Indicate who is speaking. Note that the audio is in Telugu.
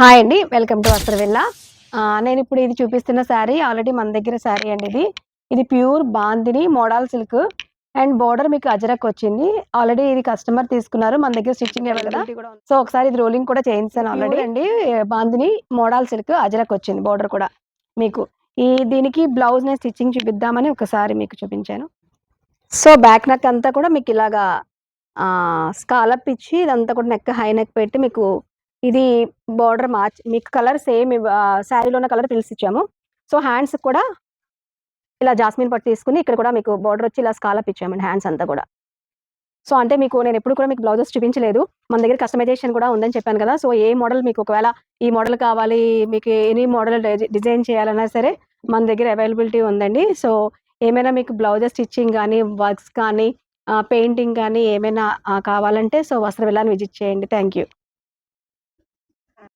Speaker 1: హాయ్ అండి. Welcome to Vastravilla. నేనిప్పుడు ఇది చూపిస్తున్న శారీ ఆల్రెడీ మన దగ్గర శారీ అండి ఇది. ఇది pure bandhani model silk and border మీకు అజరక్ వచ్చింది. ఆల్రెడీ ఇది కస్టమర్ తీసుకున్నారు. మన దగ్గర స్టిచ్చింగ్ అవైలబిలిటీ కూడా ఉంది. సో, ఒకసారి ఇది రోలింగ్ కూడా చేయించాను ఆల్రెడీ అండి. బాందిని మోడల్ సిల్క్ అజరక్ వచ్చింది బోర్డర్ కూడా మీకు. దీనికి బ్లౌజ్ నేను స్టిచ్చింగ్ చూపిద్దామని ఒకసారి మీకు చూపించాను. సో, బ్యాక్ నెక్ అంతా కూడా మీకు ఇలాగా స్కాలప్ ఇచ్చి ఇదంతా కూడా నెక్ హై నెక్ పెట్టి మీకు ఇది బోర్డర్ మీకు కలర్ సేమ్ శారీలో ఉన్న కలర్ పిలిసి ఇచ్చాము. సో, హ్యాండ్స్ కూడా ఇలా జాస్మిన్ పట్టు తీసుకొని ఇక్కడ కూడా మీకు బోర్డర్ వచ్చి ఇలా స్కాలప్ ఇచ్చామండి హ్యాండ్స్ అంతా కూడా. సో, అంటే నేను ఎప్పుడు కూడా మీకు బ్లౌజెస్ చూపించలేదు. మన దగ్గర కస్టమైజేషన్ కూడా ఉందని చెప్పాను కదా! సో, ఏ మోడల్ మీకు ఒకవేళ ఈ మోడల్ కావాలి, మీకు ఎనీ మోడల్ డిజైన్ చేయాలన్నా సరే మన దగ్గర అవైలబిలిటీ ఉందండి. సో, ఏమైనా మీకు బ్లౌజెస్ స్టిచ్చింగ్ గానీ, వర్క్స్ కానీ, పెయింటింగ్ కానీ ఏమైనా కావాలంటే సో, వస్త్రవిల్లాని విజిట్ చేయండి. Thank you.